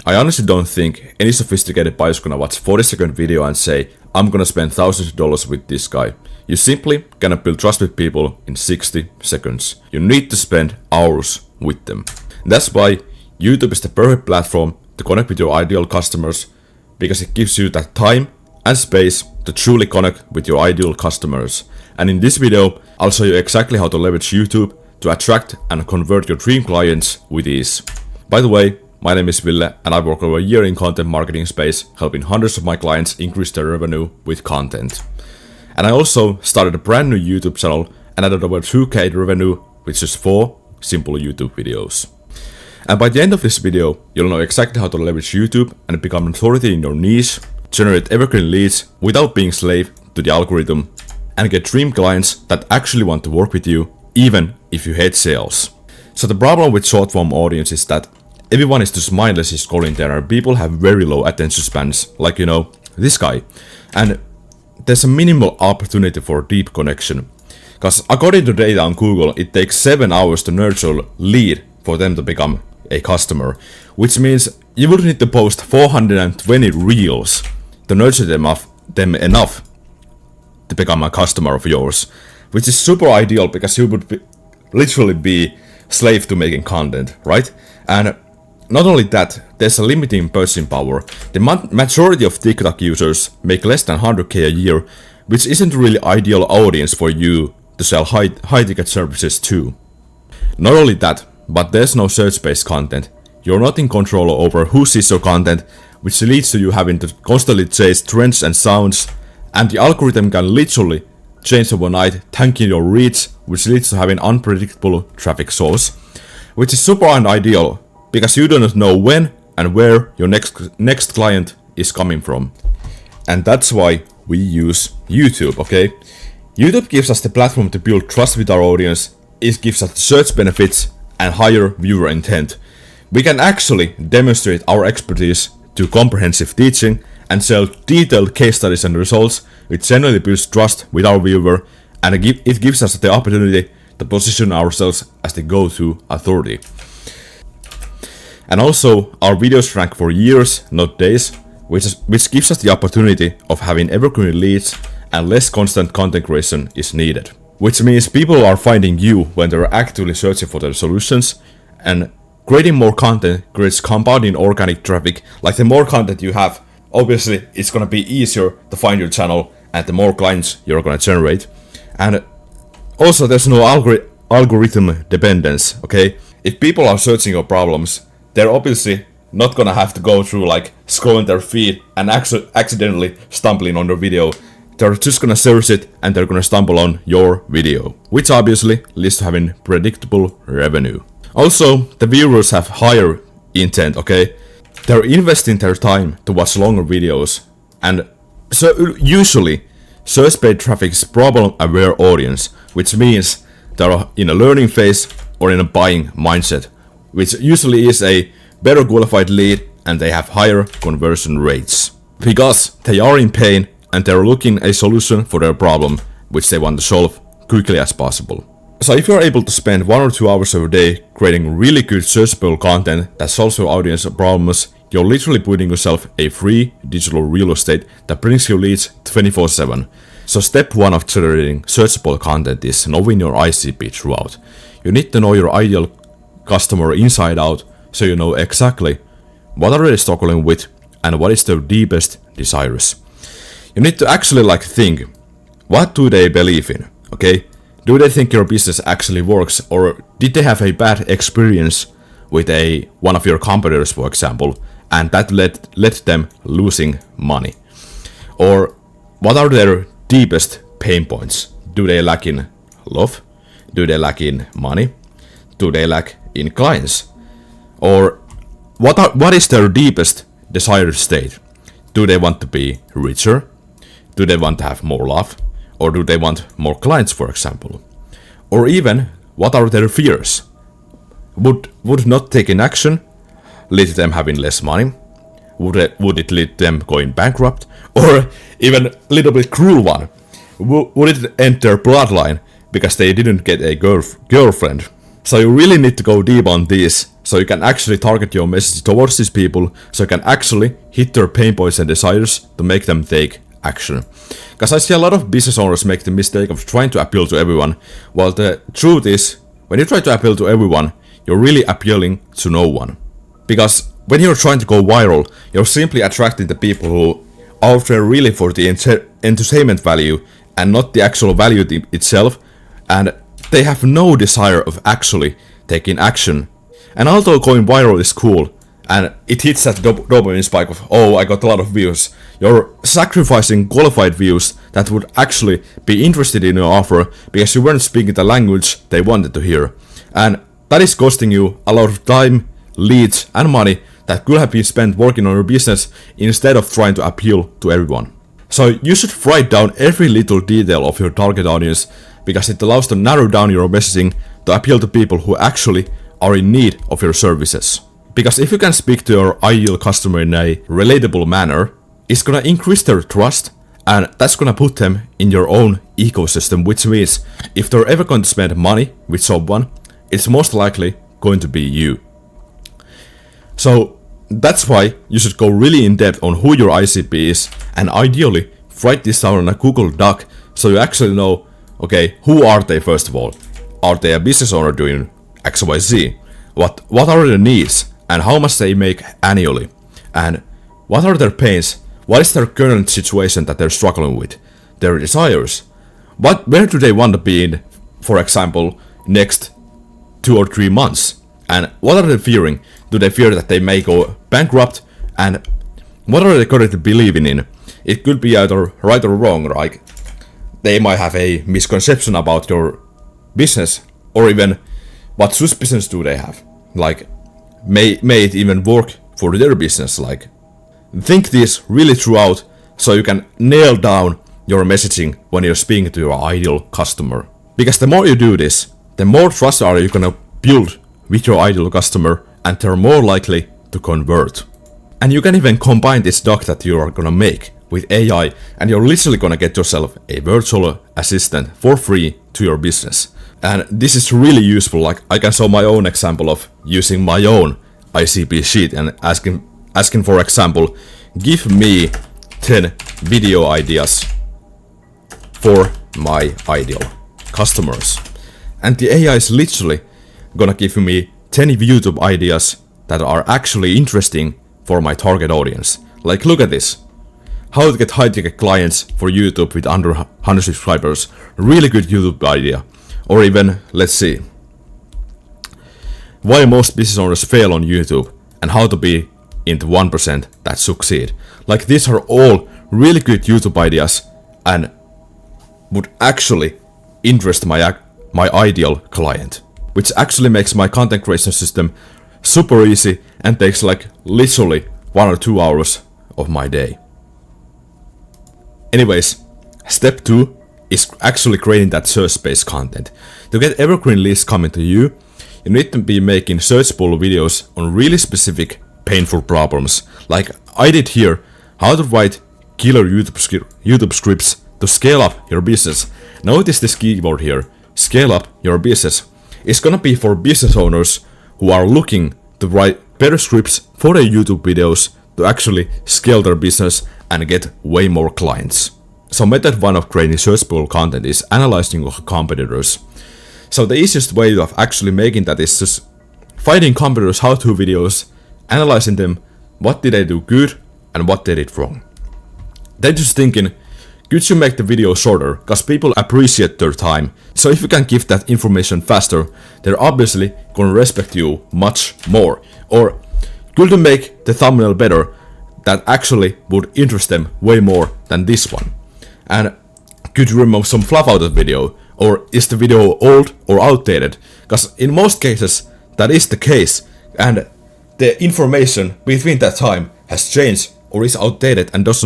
I honestly don't think any sophisticated buyer is gonna watch 40-second video and say, I'm gonna spend thousands of dollars with this guy. You simply cannot build trust with people in 60 seconds. You need to spend hours with them. And that's why YouTube is the perfect platform to connect with your ideal customers, because it gives you that time and space to truly connect with your ideal customers. And in this video, I'll show you exactly how to leverage YouTube to attract and convert your dream clients with ease. By the way, my name is Ville and I work over a year in content marketing space, helping hundreds of my clients increase their revenue with content. And I also started a brand new YouTube channel and added over 2K revenue with just 4 simple YouTube videos. And by the end of this video, you'll know exactly how to leverage YouTube and become an authority in your niche, generate evergreen leads without being slave to the algorithm, and get dream clients that actually want to work with you, even if you hate sales. So the problem with short form audience is that everyone is just mindlessly scrolling there and people have very low attention spans, like this guy. And there's a minimal opportunity for deep connection. Because according to data on Google, it takes 7 hours to nurture a lead for them to become a customer. Which means you would need to post 420 reels to nurture them enough to become a customer of yours. Which is super ideal because you would literally be slave to making content, right? And not only that, there's a limiting purchasing power. The majority of TikTok users make less than 100k a year, which isn't really ideal audience for you to sell high ticket services to. Not only that, but there's no search-based content. You're not in control over who sees your content, which leads to you having to constantly chase trends and sounds, and the algorithm can literally change overnight, tanking your reach, which leads to having unpredictable traffic source, which is super unideal, because you do not know when and where your next client is coming from. And that's why we use YouTube, okay? YouTube gives us the platform to build trust with our audience, it gives us the search benefits and higher viewer intent. We can actually demonstrate our expertise to comprehensive teaching and sell detailed case studies and results, which generally builds trust with our viewer, and it gives us the opportunity to position ourselves as the go-to authority. And also, our videos rank for years, not days, which gives us the opportunity of having evergreen leads and less constant content creation is needed. Which means people are finding you when they're actively searching for their solutions, and creating more content creates compounding organic traffic. Like the more content you have, obviously it's gonna be easier to find your channel and the more clients you're gonna generate. And also there's no algorithm dependence, okay? If people are searching your problems, they're obviously not gonna have to go through like scrolling their feed and accidentally stumbling on your video. They're just gonna search it and they're gonna stumble on your video, which obviously leads to having predictable revenue. Also, the viewers have higher intent, okay? They're investing their time to watch longer videos, and so usually search-paid traffic is problem-aware audience, which means they're in a learning phase or in a buying mindset, which usually is a better qualified lead and they have higher conversion rates. Because they are in pain and they're looking a solution for their problem, which they want to solve quickly as possible. So if you're able to spend 1 or 2 hours a day creating really good searchable content that solves your audience problems, you're literally putting yourself a free digital real estate that brings you leads 24/7. So step 1 of generating searchable content is knowing your ICP throughout. You need to know your ideal customer inside out, so you know exactly what are they struggling with and what is their deepest desires. You need to actually think, what do they believe in, okay? Do they think your business actually works, or did they have a bad experience with one of your competitors, for example, and that led them losing money? Or what are their deepest pain points? Do they lack in love? Do they lack in money? Do they lack in clients? Or what is their deepest desired state? Do they want to be richer? Do they want to have more love? Or do they want more clients, for example? Or even, what are their fears? Would not taking action lead to them having less money? Would it lead to them going bankrupt? Or even a little bit cruel one, would it end their bloodline because they didn't get a girlfriend? So you really need to go deep on these So you can actually target your message towards these people, so you can actually hit their pain points and desires to make them take action. Because I see a lot of business owners make the mistake of trying to appeal to everyone, while the truth is, when you try to appeal to everyone, you're really appealing to no one. Because when you're trying to go viral, you're simply attracting the people who are there really for the entertainment value and not the actual value itself, and they have no desire of actually taking action. And although going viral is cool, and it hits that dopamine spike of, oh, I got a lot of views, you're sacrificing qualified views that would actually be interested in your offer because you weren't speaking the language they wanted to hear. And that is costing you a lot of time, leads, and money that could have been spent working on your business instead of trying to appeal to everyone. So you should write down every little detail of your target audience because it allows to narrow down your messaging to appeal to people who actually are in need of your services. Because if you can speak to your ideal customer in a relatable manner, it's gonna increase their trust, and that's gonna put them in your own ecosystem, which means if they're ever going to spend money with someone, it's most likely going to be you. So that's why you should go really in depth on who your ICP is, and ideally write this down on a Google Doc so you actually know, okay, who are they first of all? Are they a business owner doing XYZ? What are their needs and how much they make annually? And what are their pains? What is their current situation that they're struggling with? Their desires? Where do they want to be in, for example, next 2 or 3 months? And what are they fearing? Do they fear that they may go bankrupt? And what are they currently believing in? It could be either right or wrong, right? They might have a misconception about your business, or even what suspicions do they have? Like, may it even work for their business? Like, think this really throughout so you can nail down your messaging when you're speaking to your ideal customer. Because the more you do this, the more trust are you gonna build with your ideal customer, and they're more likely to convert. And you can even combine this doc that you are gonna make with AI, and you're literally gonna get yourself a virtual assistant for free to your business. And this is really useful. Like, I can show my own example of using my own ICP sheet and asking for example, give me 10 video ideas for my ideal customers. And the AI is literally gonna give me 10 YouTube ideas that are actually interesting for my target audience. Like, look at this. How to get high-ticket clients for YouTube with under 100 subscribers. Really good YouTube idea. Or even, let's see, why most business owners fail on YouTube and how to be in the 1% that succeed. Like, these are all really good YouTube ideas and would actually interest my ideal client, which actually makes my content creation system super easy and takes like literally 1 or 2 hours of my day. Anyways, step 2 is actually creating that search-based content. To get evergreen leads coming to you, you need to be making searchable videos on really specific painful problems. Like I did here, how to write killer YouTube scripts to scale up your business. Notice this keyword here, scale up your business. It's gonna be for business owners who are looking to write better scripts for their YouTube videos to actually scale their business and get way more clients. So method 1 of creating searchable content is analyzing your competitors. So the easiest way of actually making that is just finding competitors' how-to videos, analyzing them, what did they do good and what they did wrong. Then just thinking, could you make the video shorter, because people appreciate their time. So if you can give that information faster, they're obviously gonna respect you much more. Or could you make the thumbnail better that actually would interest them way more than this one? And could you remove some fluff out of the video? Or is the video old or outdated? Because in most cases that is the case, and the information between that time has changed or is outdated and does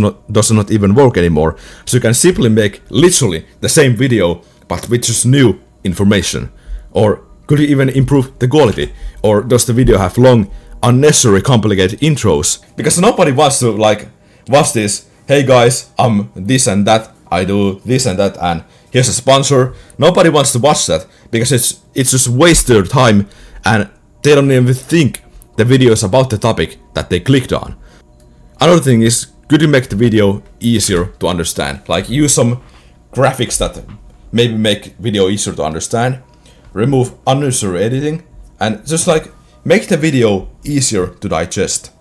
not even work anymore. So you can simply make literally the same video but with just new information. Or could you even improve the quality? Or does the video have long, unnecessary, complicated intros? Because nobody wants to like watch this, hey guys, I'm this and that, I do this and that, and here's a sponsor. Nobody wants to watch that because it's just waste their time, and they don't even think the video is about the topic that they clicked on. Another thing is, could you make the video easier to understand? Like use some graphics that maybe make video easier to understand, remove unnecessary editing, and just like make the video easier to digest.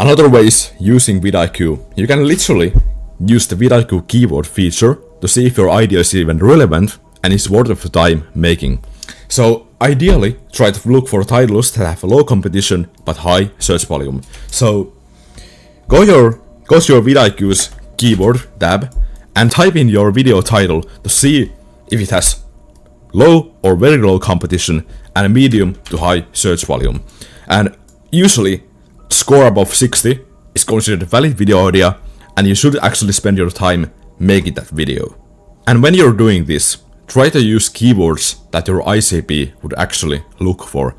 Another way is using vidIQ. You can literally use the vidIQ keyword feature to see if your idea is even relevant and is worth of the time making. So ideally, try to look for titles that have low competition but high search volume. So go to your vidIQ's keyword tab and type in your video title to see if it has low or very low competition and a medium to high search volume. And usually score above 60 is considered a valid video idea, and you should actually spend your time making that video. And when you're doing this, try to use keywords that your ICP would actually look for.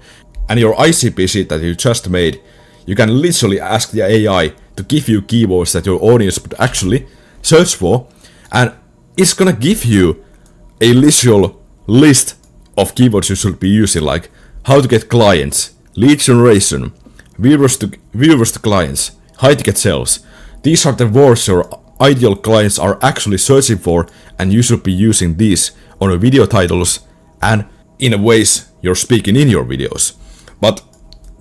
And your ICP sheet that you just made, you can literally ask the AI to give you keywords that your audience would actually search for, and it's gonna give you a literal list of keywords you should be using, like how to get clients, lead generation, viewers to clients, high ticket sales. These are the words your ideal clients are actually searching for, and you should be using these on your video titles and in a ways you're speaking in your videos. But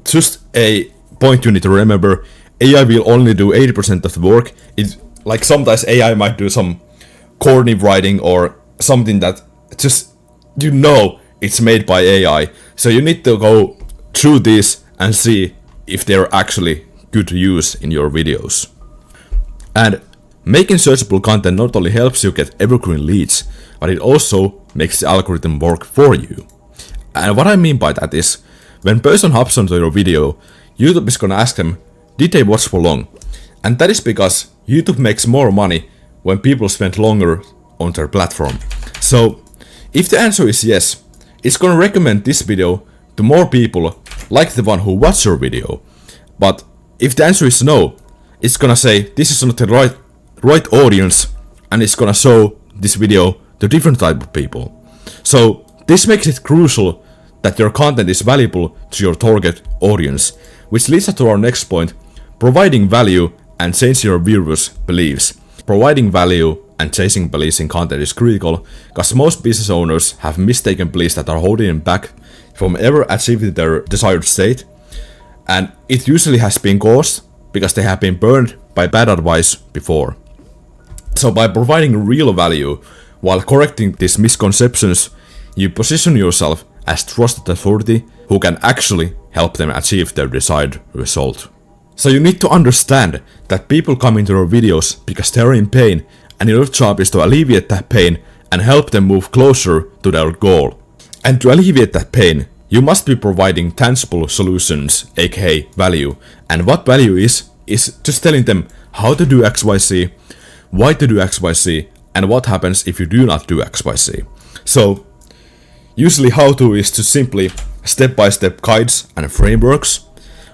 just a point you need to remember, AI will only do 80% of the work. Like sometimes AI might do some corny writing or something that just it's made by AI. So you need to go through this and see if they're actually good to use in your videos. And making searchable content not only helps you get evergreen leads, but it also makes the algorithm work for you. And what I mean by that is, when person hops onto your video, YouTube is gonna ask them, did they watch for long? And that is because YouTube makes more money when people spend longer on their platform. So if the answer is yes, it's gonna recommend this video to more people like the one who watched your video. But if the answer is no, it's gonna say this is not the right audience, and it's gonna show this video to different type of people. So this makes it crucial that your content is valuable to your target audience, which leads us to our next point, providing value and changing your viewers' beliefs. Providing value and chasing beliefs in content is critical, because most business owners have mistaken beliefs that are holding them back from ever achieving their desired state, and it usually has been caused because they have been burned by bad advice before. So by providing real value while correcting these misconceptions, you position yourself as trusted authority who can actually help them achieve their desired result. So you need to understand that people come into your videos because they're in pain, and your job is to alleviate that pain and help them move closer to their goal. And to alleviate that pain, you must be providing tangible solutions, aka value. And what value is just telling them how to do XYZ, why to do XYZ, and what happens if you do not do XYZ. So usually how-to is to simply step-by-step guides and frameworks.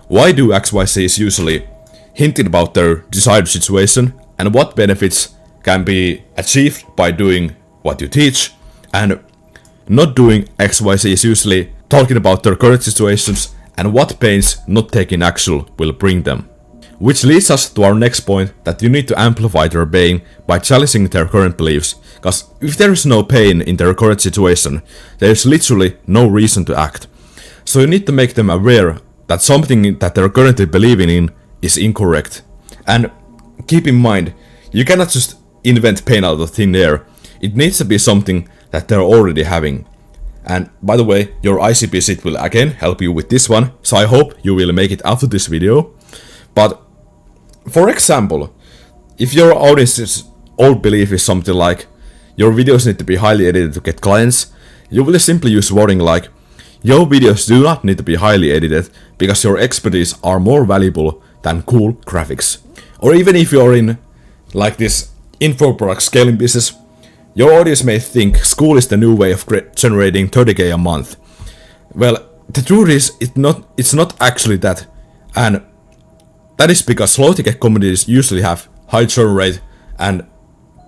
Why do XYZ is usually hinting about their desired situation and what benefits can be achieved by doing what you teach, and not doing XYZ is usually talking about their current situations and what pains not taking action will bring them. Which leads us to our next point, that you need to amplify their pain by challenging their current beliefs, because if there is no pain in their current situation, there is literally no reason to act. So you need to make them aware that something that they're currently believing in is incorrect. And keep in mind, you cannot just invent pain out of thin air. It needs to be something that they're already having. And by the way, your ICP sheet will again help you with this one, so I hope you will make it after this video. But for example, if your audience's old belief is something like your videos need to be highly edited to get clients, you will simply use wording like your videos do not need to be highly edited because your expertise are more valuable than cool graphics. Or even if you're in like this info product scaling business, your audience may think school is the new way of generating 30k a month. Well, the truth is it's not actually that, and that is because low ticket communities usually have high churn rate and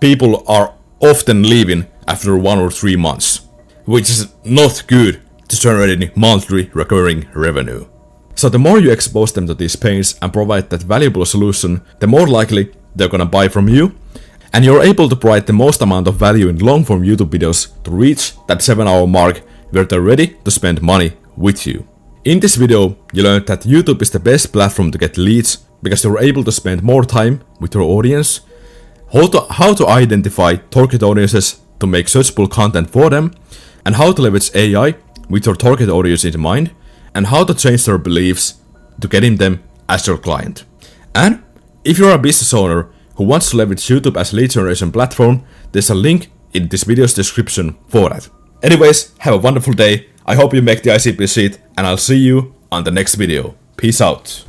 people are often leaving after 1 or 3 months, which is not good to generating monthly recurring revenue. So the more you expose them to these pains and provide that valuable solution, the more likely they're gonna buy from you, and you're able to provide the most amount of value in long form YouTube videos to reach that 7-hour mark where they're ready to spend money with you. In this video, you learned that YouTube is the best platform to get leads because you're able to spend more time with your audience, how to identify target audiences to make searchable content for them, and how to leverage AI with your target audience in mind, and how to change their beliefs to getting them as your client. And if you're a business owner who wants to leverage YouTube as a lead generation platform, there's a link in this video's description for that. Anyways, have a wonderful day. I hope you make the ICP sheet, and I'll see you on the next video. Peace out.